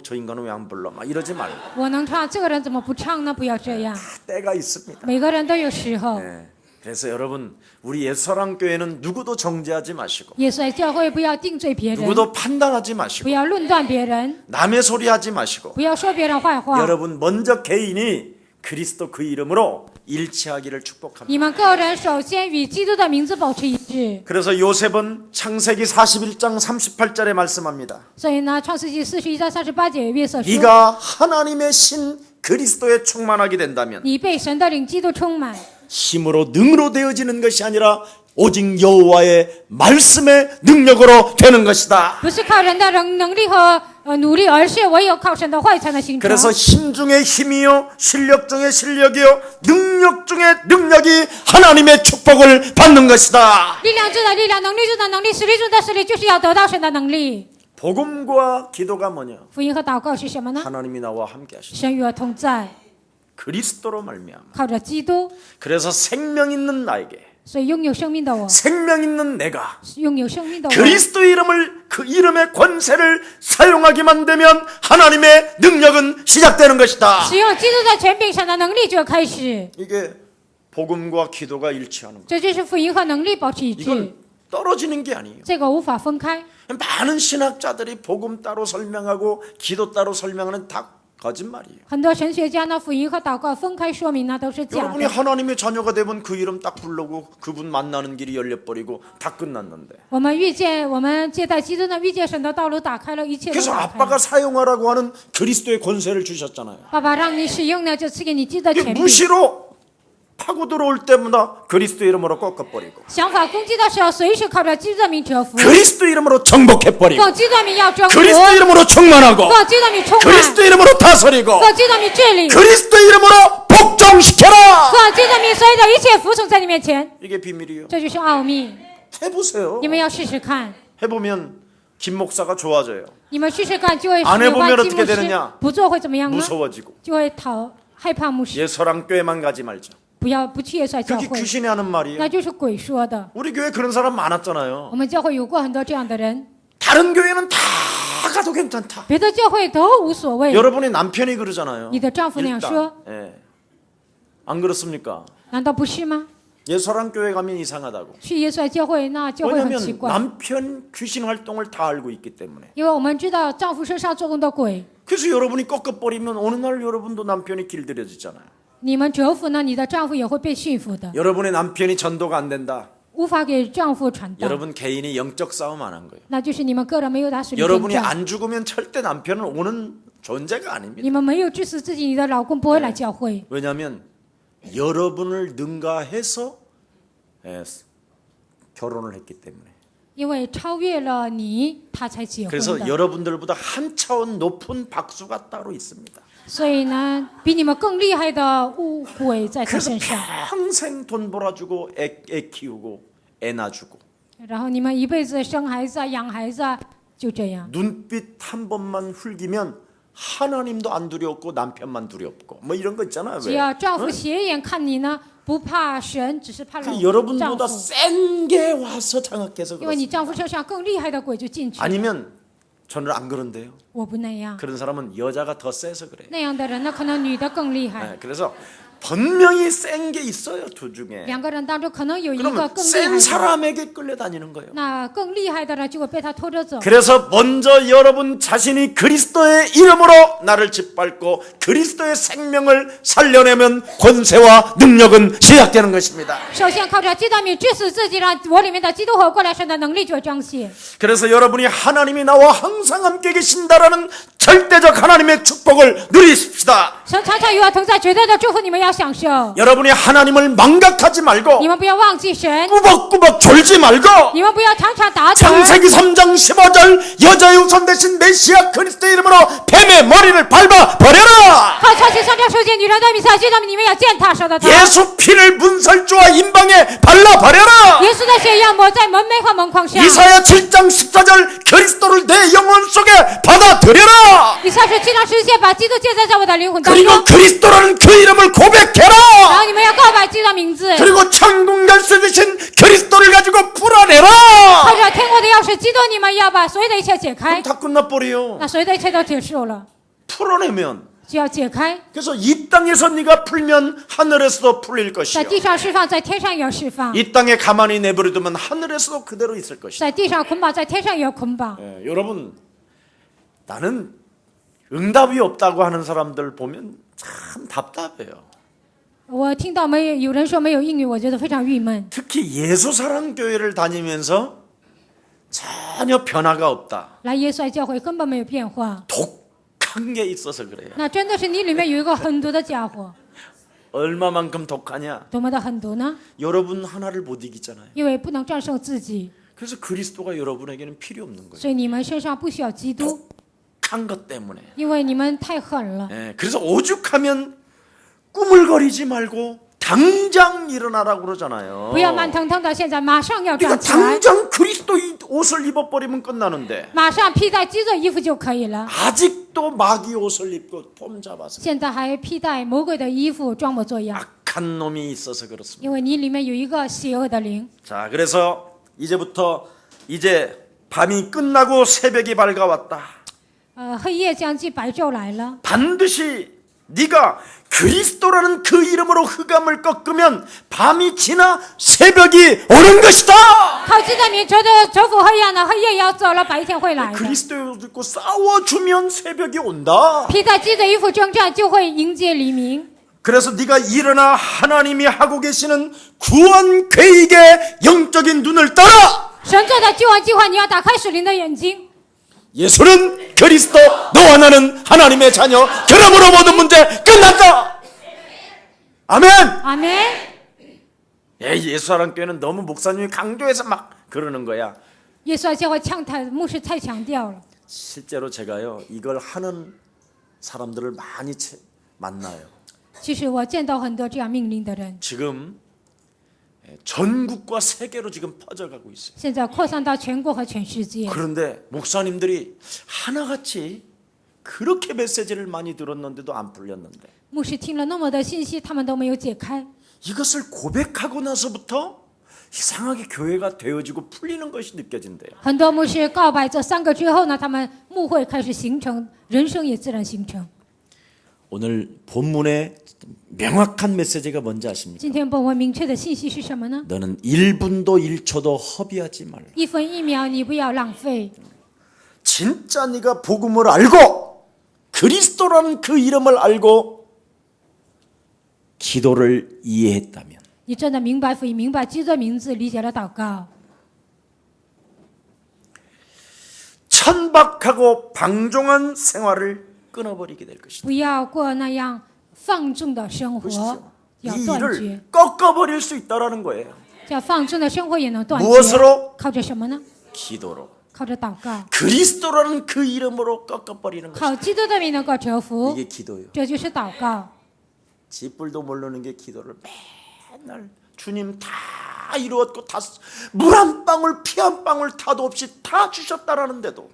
저 인간은 왜 안 불러? 막 이러지 말고 我能唱，这个人怎么不唱呢？不要这样， 때가 있습니다. 每个人都有时候。 네. 그래서 여러분 우리 예수사랑교회는 누구도 정죄하지 마시고 耶稣教会不要定罪别人， 누구도 판단하지 不 마시고 要论断别人， 남의 소리 하지 마시고 不要说别人坏话。 여러분 먼저 개인이 그리스도 그 이름으로 일치하기를 축복합니다. 你们个人首先与基督的名字保持一致。 그래서 요셉은 창세기 41장 38절에 말씀합니다. 所以呢，《创世纪41章38节约瑟说： 네가 하나님의 신 그리스도에 충만하게 된다면 你被神的灵基督充满， 힘으로 능으로 되어지는 것이 아니라 오직 여호와의 말씀의 능력으로 되는 것이다. 不是靠人的能力和努力，而是唯有靠神的话语才能形成。 그래서 힘 중에 힘이요 실력 중에 실력이요 능력 중에 능력이 하나님의 축복을 받는 것이다. 力量中的力量，能力中的能力，实力中的实力，就是要得到神的能力。 복음과 기도가 뭐냐? 福音和祷告是什么呢？ 하나님이 나와 함께 하시다. 神与我同在， 그리스도로 말미암아. 靠着基督， 그래서 생명 있는 나에게 所以拥有生命的我， 생명 있는 내가 拥有生命的我， 그리스도 이름을 그 이름의 권세를 사용하기만 되면 하나님의 능력은 시작되는 것이다. 使用基督的权柄，神的能力就要开始。 이게 복음과 기도가 일치하는 거. 这就是福音和能力保持一致， 이건 떨어지는 게 아니에요. 这个无法分开。 많은 신학자들이 복음 따로 설명하고 기도 따로 설명하는 다 거짓말이에요. 很多神学家呢，福音和祷告分开说明，那都是假 여러분이 的。 하나님의 자녀가 되면 그 이름 딱 부르고 그분 만나는 길이 열려버리고 다 끝났는데. 我们接待基督呢，遇见神的道路打开了，一切都 그래서 打开 아빠가 了。 사용하라고 하는 그리스도의 권세를 주셨잖아요. 爸爸让你使用呢，就赐给你基督的 이게 权柄。 무시로 파고 들어올 때마다 그리스도 이름으로 꺾어버리고 想法攻击的时候，随时靠着基督的名折服， 그리스도 이름으로 정복해버리고 奉基督的名要征服， 그리스도 이름으로 충만하고 奉基督的名充满， 그리스도 이름으로 다스리고 奉基督的名治理， 그리스도 이름으로 복종시켜라. 奉基督的名所有的一切服从在你面前， 이게 비밀이에요. 这就是奥秘。 해보세요. 你们要试试看， 해보면 김 목사가 좋아져요. 你们试试看，就会 안 有 해보면 关基 어떻게 牧师 되느냐 不做会怎么样呢？ 무서워지고 就会害怕牧师， 예서랑 교회만 가지 말자. 不去耶稣教 그게 会， 귀신이 하는 말이에요. 那就是鬼说的。 우리 교회 그런 사람 많았잖아요. 我们教会有过很多这样的人， 다른 교회는 다 가도 괜찮다. 别的教会都无所谓。 여러분의 남편이 그러잖아요. 你的丈夫那样说， 예. 안 그렇습니까? 难道不是吗？ 예서랑 교회 가면 이상하다고. 去耶稣教会，那教会很奇 왜냐하면 怪， 남편 귀신 활동을 다 알고 있기 때문에. 因为我们知道丈夫身上做工的鬼， 그래서 여러분이 꺾어버리면 어느 날 여러분도 남편이 길들여지잖아요. 你们折服呢，你的丈夫也会被驯服的， 여러분의 남편이 전도가 안 된다. 无法给丈夫传道， 여러분 개인이 영적 싸움 안 한 거예요. 那就是你们个人没有打属灵征 여러분이 战。 안 죽으면 절대 남편은 오는 존재가 아닙니다. 你们没有致死自己，你的老公不会来教会， 왜냐하면 여러분을 능가해서 결혼을 했기 때문에. 因为超越了你，他才结婚 그래서 的。 여러분들보다 한 차원 높은 박수가 따로 있습니다. 所以呢，比你们更厉害的污鬼在他 그래서 身上， 평생 돈 벌어주고 애 키우고 애 낳아주고 然后你们一辈子生孩子啊、养孩子啊，就这样。 눈빛 한 번만 흘기면 하나님도 안 두렵고 남편만 두렵고 뭐 이런 거 있잖아요. 只 왜? 要丈夫斜眼看你呢，不怕神，只是怕 그 丈 여러분보다 夫， 센 게 와서 장악해서 因为你 그렇습니다. 丈夫身上更厉害的鬼就进去。 아니면 저는 안 그런데요. 我不那样， 그런 사람은 여자가 더 세서 그래요. 那样的人，那可能女的更厉害。 네, 그래서 분명히 센 게 있어요. 둘 중에. 两个人当中可能有一个 그러면 更厉害 센 的， 사람에게 끌려다니는 거예요. 那更厉害的人就会被他拖着走。 그래서 먼저 여러분 자신이 그리스도의 이름으로 나를 짓밟고 그리스도의 생명을 살려내면 권세와 능력은 시작되는 것입니다. 首先靠着基督的名致死自己，让我里面的基督活过来，神的能力就会彰显。 그래서 여러분이 하나님이 나와 항상 함께 계신다라는 절대적 하나님의 축복을 누리십시다. 神常常与我同在，绝对的祝福你们要享受。 여러분이 하나님을 망각하지 말고 你们不要忘记神， 꾸벅꾸벅 졸지 말고 你们不要常常打盹。 창세기 3장 15절 여자의 우선 대신 메시아 그리스도의 이름으로 뱀의 머리를 밟아 버려라. 靠超级三章书记，女人的比赛，知道你们要践踏蛇的头。 예수 피를 문설주와 임방에 발라 버려라. 耶稣的血要抹在门楣和门框上。 이사야 7장 14절 그리스도를 내 영혼 속에 받아들여라. 以赛是7章10节，把基督建在我的灵魂当中。 그리고 그리스도라는 그 이름을 然 고백해라. 后你们要告白基督的名字， 그리고 천국 열쇠 되신 그리스도를 가지고 풀어내라. 靠着天国的钥匙基督，你们要把所有的一切解开。 다 끝나버려요. 那所有的一切都结束了， 풀어내면 就要解开。 그래서 이 땅에서 네가 풀면 하늘에서도 풀릴 在 것이요. 地上释放，在天上也要释放； 이 땅에 가만히 내버려두면 하늘에서도 그대로 있을 것이다. 在地上捆绑，在天上也有捆绑。 여러분, 나는 응답이 없다고 하는 사람들 보면 참 답답해요. 我听到有人说没有应允，我觉得非常郁闷。 특히 예수사랑교회를 다니면서 전혀 변화가 없다. 来耶稣爱教会根本没有变化， 독한 게 있어서 그래요. 那真的是你里面有一个狠毒的家伙。 얼마만큼 독하냐? 多么的狠毒呢？ 여러분 하나를 못 이기잖아요. 因为不能战胜自己， 그래서 그리스도가 여러분에게는 필요 없는 거예요. 所以你们身上不需要基督， 독한 것 때문에. 因为你们太狠了。 그래서 오죽하면 꾸물거리지 말고 당장 일어나라고 그러잖아요. 不要慢腾腾的，现在马上要 그러니까 站起来， 당장 그리스도 옷을 입어버리면 끝나는데 马上披戴基督的衣服就可以了。 아직도 마귀 옷을 입고 폼 잡아서 现在还披戴魔鬼的衣服，装模作样， 악한 놈이 있어서 그렇습니다. 因为你里面有一个邪恶的灵。 자, 그래서 이제부터 이제 밤이 끝나고 새벽이 밝아왔다. 黑夜将近，白昼来了。 반드시 네가 그리스도라는 그 이름으로 흑암을 꺾으면 밤이 지나 새벽이 오는 것이다. 靠基督的名，绝对征服黑暗的，黑夜也要走了，白天会来的。 그리스도의 옷을 입고 싸워주면 새벽이 온다. 披戴基督的衣服征战，就会迎接黎明。 그래서 네가 일어나 하나님이 하고 계시는 구원 계획의 영적인 눈을 따라. 神做的救恩计划，你要打开属灵的眼睛。 예수는 그리스도, 너와 나는 하나님의 자녀. 그러므로 모든 문제 끝났다. 아멘. 阿门。 예수사랑교회는 너무 목사님이 강조해서 막 그러는 거야. 耶稣爱教会强调，牧师太强调了。 실제로 제가요 이걸 하는 사람들을 많이 만나요. 其实我见到很多这样命令的人， 지금 전국과 세계로 지금 퍼져가고 있어요. 现在扩散到全国和全世界。 그런데 목사님들이 하나같이 그렇게 메시지를 많이 들었는데도 안 풀렸는데 牧师听了那么多信息，他们都没有解开。 이것을 고백하고 나서부터 이상하게 교회가 되어지고 풀리는 것이 느껴진대요. 很多牧师告白这3个之后呢，他们牧会开始形成，人生也自然形成。 오늘 본문의 명확한 메시지가 뭔지 아십니까? 今天本文明确的信息是什么呢？ 너는 1분도 1초도 허비하지 말라. 1分1秒你不要浪费。 진짜 네가 복음을 알고 그리스도라는 그 이름을 알고 기도를 이해했다면 你真的明白福音，明白基督的名字，理解了祷告， 천박하고 방종한 생활을 끊어버리게 될 것이다. 不要过那样放纵的生活， 보시죠. 要 이 断绝 일을 。 꺾어버릴 수 있다라는 거예요. 叫放纵的生活也能断绝。 무엇으로? 靠着什么呢？ 기도로. 靠着祷告， 그리스도라는 그 이름으로 꺾어버리는 것이다. 靠基督的名能够折服， 이게 기도예요. 这就是祷告。 지뿔도 모르는 게 기도를 맨날 주님 다 이루었고 다 물 한 방울 피 한 방울 타도 없이 다 주셨다라는데도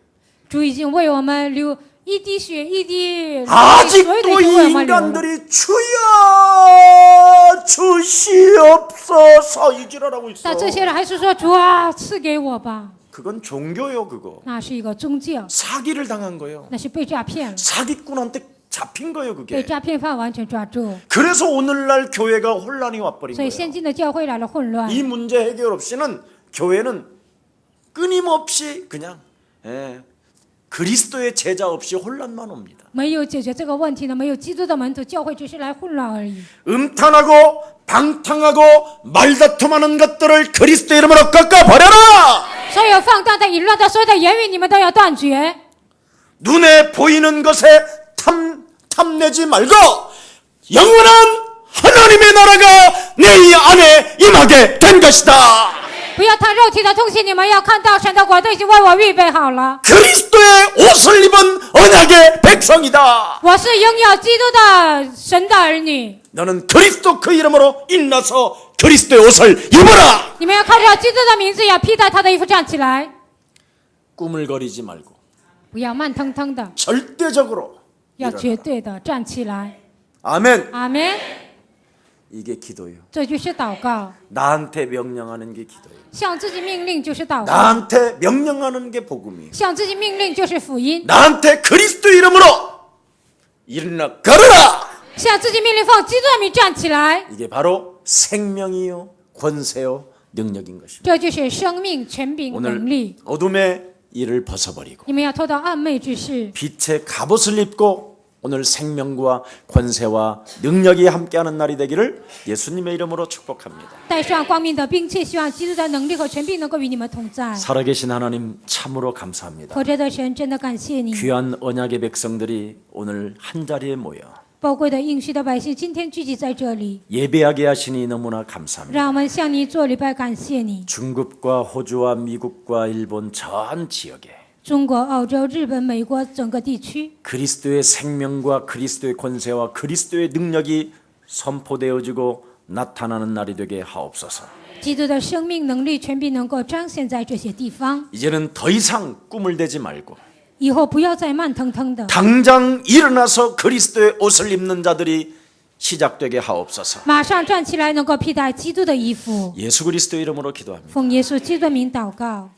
主已经为我们流一滴血一滴泪，所有的 아직도 都为 이 我们流了。 인간들이 주여 주시옵소서 이지랄하고 있어. 但这些人还是说主啊，赐给我吧， 그건 종교요 그거. 那是一个宗教， 사기를 당한 거예요. 那是被诈骗了， 사기꾼한테 잡힌 거예요 被 그게. 诈骗犯完全抓住， 그래서 오늘날 교회가 혼란이 와버린 所以 거예요. 现今的教会来了混乱。 이 문제 해결 없이는 교회는 끊임없이 그냥 그리스도의 제자 없이 혼란만 옵니다. 没有解决这个问题呢，没有基督的门徒，教会只是来混乱而已。 음탄하고 방탕하고 말다툼하는 것들을 그리스도 이름으로 꺾어버려라. 所有放荡的、淫乱的、所有的言语，你们都要断绝。 눈에 보이는 것에 탐내지 말고 영원한 하나님의 나라가 내 이 안에 임하게 된 것이다. 不要看肉体的东西，你们要看到神的国都已经为我预备好了。 그리스도의 옷을 입은 언약의 백성이다. 我是拥有基督的神的儿女。 너는 그리스도 그 이름으로 일어나서 그리스도의 옷을 입어라. 你们要靠着基督的名字，要披戴他的衣服站起来， 꾸물거리지 말고 不要慢腾腾的， 절대적으로 要绝对的站起来。 아멘. 阿门。 이게 기도예요. 这就是祷告， 나한테 명령하는 게 기도예요. 向自己命令就是祷告， 나한테 명령하는 게 복음이에요. 向自己命令就是福音， 나한테 그리스도 이름으로 일어나 걸어라. 向自己命令奉基督的名站起来， 이게 바로 생명이요 권세요 능력인 것입니다. 这就是生命、权柄、 오늘 能力。 어둠의 일을 벗어버리고 你们要脱到暗昧之事， 빛의 갑옷을 입고 오늘 생명과 권세와 능력이 함께하는 날이 되기를 예수님의 이름으로 축복합니다. 带上光明的兵器，希望基督的能力和权柄能够与你们同在。 살아계신 하나님 참으로 감사합니다. 活着的神，真的感谢你。 귀한 언약의 백성들이 오늘 한자리에 모여 宝贵的应许的百姓今天聚集在这里， 예배하게 하시니 너무나 감사합니다. 让我们向你做礼拜，感谢你。 중국과 호주와 미국과 일본 전 지역에 中国、澳洲、日本、美国整个地区， 그리스도의 생명과 그리스도의 권세와 그리스도의 능력이 선포되어지고 나타나는 날이 되게 하옵소서. 基督的生命、能力、权柄能够彰显在这些地方。 이제는 더 이상 꿈을 대지 말고 以后不要再慢腾腾的， 당장 일어나서 그리스도의 옷을 입는 자들이 시작되게 하옵소서. 马上站起来，能够披戴基督的衣服。 예수 그리스도 이름으로 기도합니다. 奉耶稣基督的名祷告。